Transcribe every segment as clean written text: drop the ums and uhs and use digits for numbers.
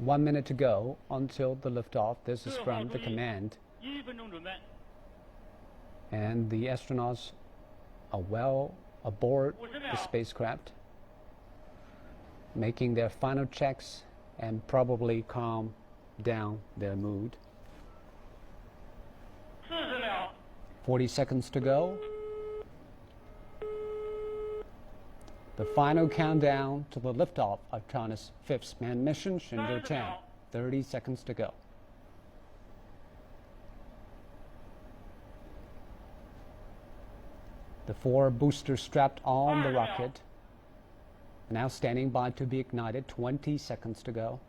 1 minute to go until the liftoff. This is from the command. And the astronauts are well aboard the spacecraft, making their final checks and probably calm down their mood. 40 seconds to go. The final countdown to the liftoff of China's fifth manned mission, Shenzhou-10. 30 seconds to go. The 4 boosters strapped on the rocket now standing by to be ignited. 20 seconds to go.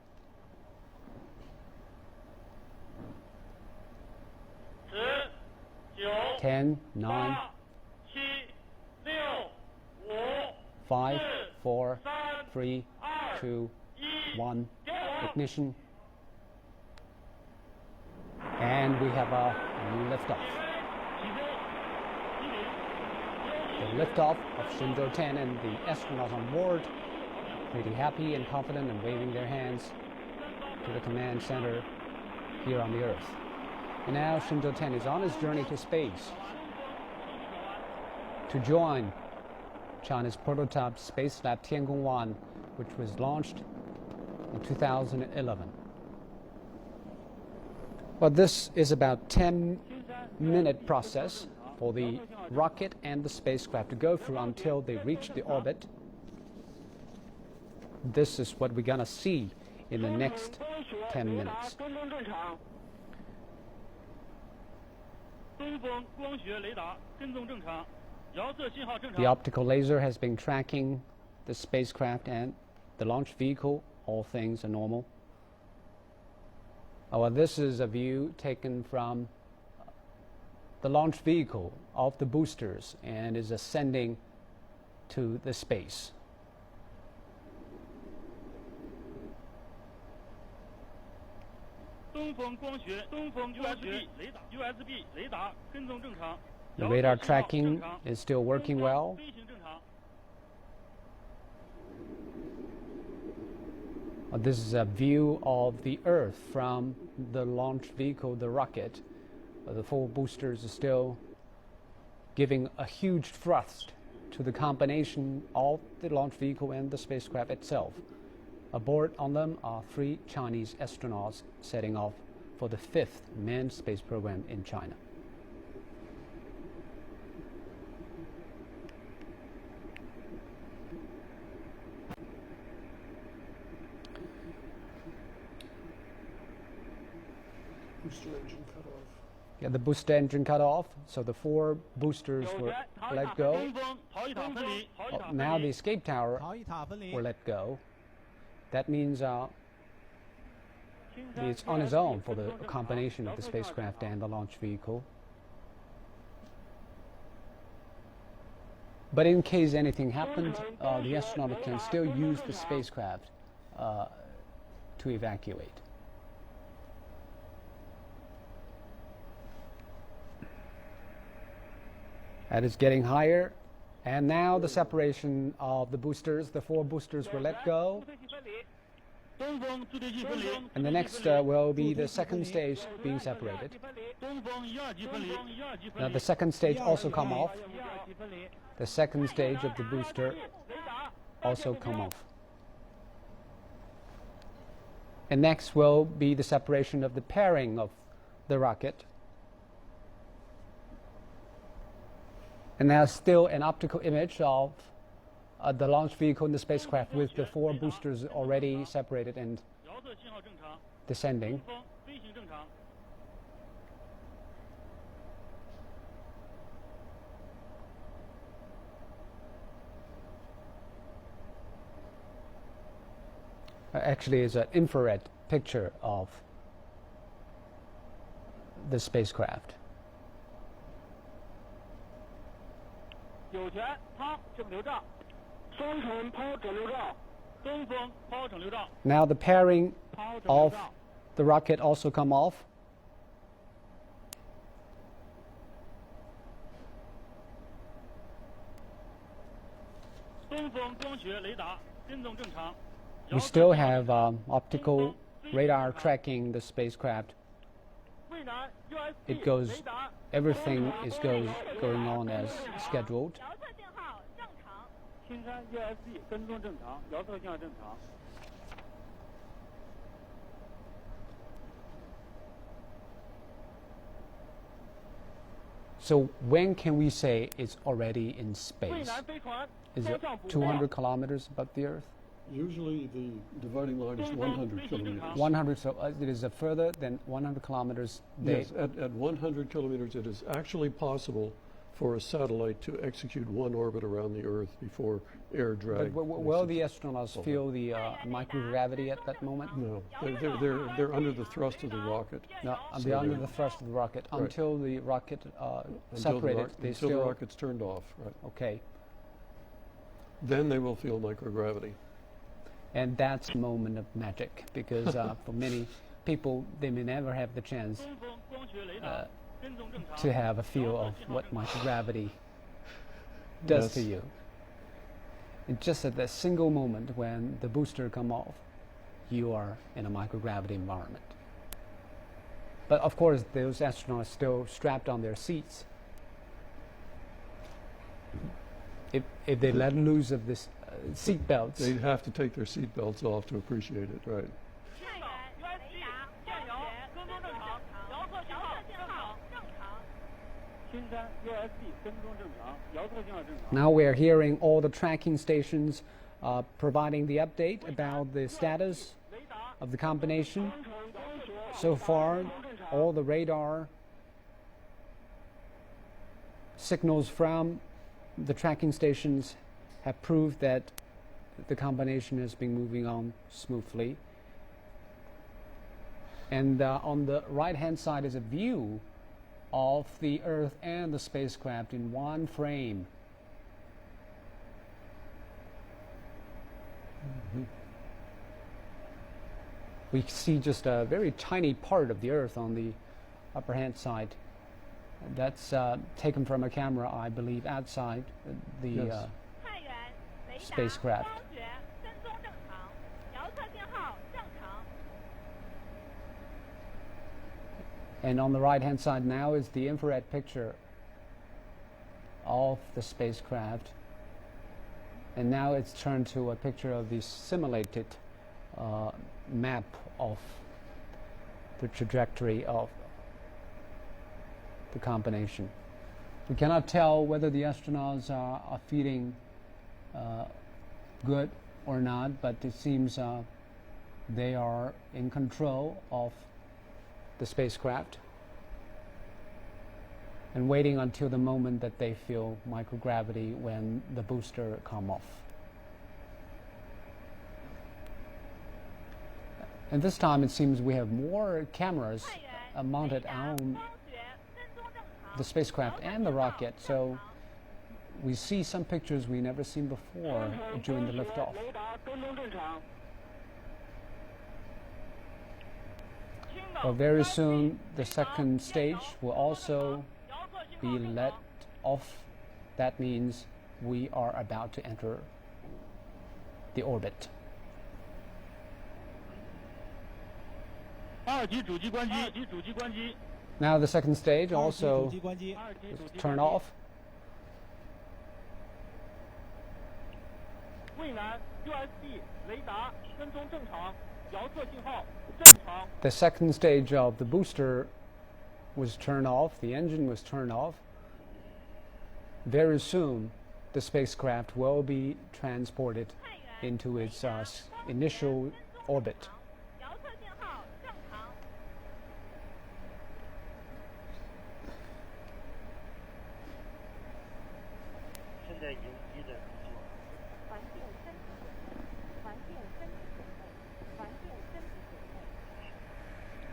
10, 9, 5, 4, 3, 2, 1. Ignition. And we have a new liftoff. The liftoff of Shenzhou-10, and the astronauts on board pretty happy and confident and waving their hands to the command center here on the Earth. And now Shenzhou-10 is on its journey to space to join China's prototype space lab Tiangong-1, which was launched in 2011. But this is about 10-minute process for the rocket and the spacecraft to go through until they reach the orbit. This is what we're going to see in the next 10 minutes. The optical laser has been tracking the spacecraft and the launch vehicle. All things are normal. Well, this is a view taken from the launch vehicle of the boosters and is ascending to the space. The radar tracking is still working well. This is a view of the Earth from the launch vehicle, the rocket. The 4 boosters are still giving a huge thrust to the combination of the launch vehicle and the spacecraft itself. Aboard on them are 3 Chinese astronauts setting off for the 5th manned space program in China. Booster engine cut off. Yeah, the booster engine cut off, so the 4 boosters were let go. Now the escape tower were let go. That means it's on its own for the combination of the spacecraft and the launch vehicle. But in case anything happened, the astronaut can still use the spacecraft to evacuate. That is getting higher, and now the separation of the boosters. The 4 boosters were let go, and the next will be the second stage being separated. Now the second stage also come off. The second stage of the booster also come off. And next will be the separation of the pairing of the rocket. And there's still an optical image of the launch vehicle and the spacecraft with the 4 boosters already separated and descending. Actually, it's an infrared picture of the spacecraft. Now the pairing of the rocket also come off. We still have optical radar tracking the spacecraft. It goes, everything is going on as scheduled. So when can we say it's already in space? Is it 200 kilometers above the Earth? Usually the dividing line is 100 kilometers. 100, so it is further than 100 kilometers. Yes, at 100 kilometers it is actually possible for a satellite to execute one orbit around the Earth before air drag. But will the astronauts feel the microgravity at that moment? No, they're under the thrust of the rocket. No, So they're under they're- the thrust of the rocket Right. until the rocket Until separated. the rocket's turned off, right? Okay, Then they will feel microgravity. and that's a moment of magic because for many people they may never have the chance to have a feel of what microgravity does to Yes. you. It's just at that single moment when the booster come off, you are in a microgravity environment. But of course, those astronauts still strapped on their seats. If they let loose of this seat belts, They'd have to take their seat belts off to appreciate it, right? now we're hearing all the tracking stations providing the update about the status of the combination. So far, all the radar signals from the tracking stations have proved that the combination has been moving on smoothly. And on the right-hand side is a view of the Earth and the spacecraft in one frame. We see just a very tiny part of the Earth on the upper hand side. That's taken from a camera, I believe, outside the Yes. spacecraft. And on the right-hand side now is the infrared picture of the spacecraft. And now it's turned to a picture of the simulated map of the trajectory of the combination. We cannot tell whether the astronauts are feeling good or not, but it seems they are in control of the spacecraft and waiting until the moment that they feel microgravity when the booster come off. And this time it seems we have more cameras mounted on the spacecraft and the rocket, so we see some pictures we never seen before during the liftoff. Well, very soon the second stage will also be let off. That means we are about to enter the orbit. Now the second stage also turn off. The second stage of the booster was turned off, the engine was turned off. Very soon, the spacecraft will be transported into its initial orbit.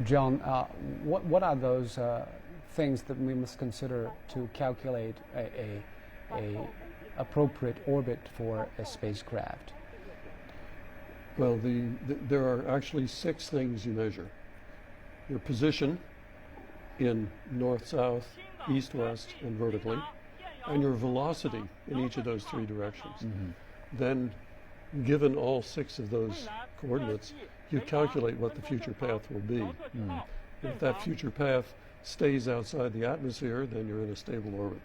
John, what are those things that we must consider to calculate a appropriate orbit for a spacecraft? Well, there are actually 6 things you measure. Your position in north-south, east-west, and vertically, and your velocity in each of those 3 directions. Mm-hmm. Then, given all 6 of those coordinates, you calculate what the future path will be. If that future path stays outside the atmosphere, then you're in a stable orbit.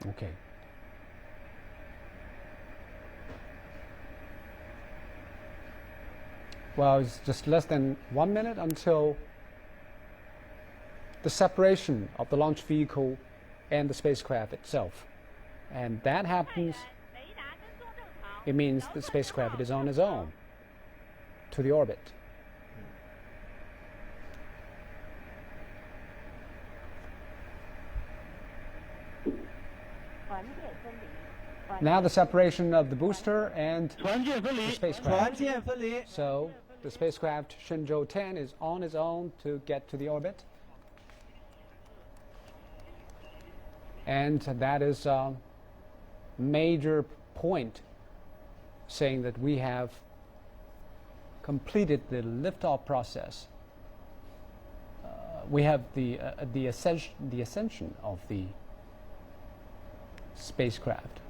Okay. Well, it's just less than 1 minute until the separation of the launch vehicle and the spacecraft itself. And that happens, it means the spacecraft is on its own to the orbit. Now the separation of the booster and the spacecraft. So the spacecraft Shenzhou-10 is on its own to get to the orbit. And that is a major point saying that we have completed the liftoff process. We have the ascension of the spacecraft.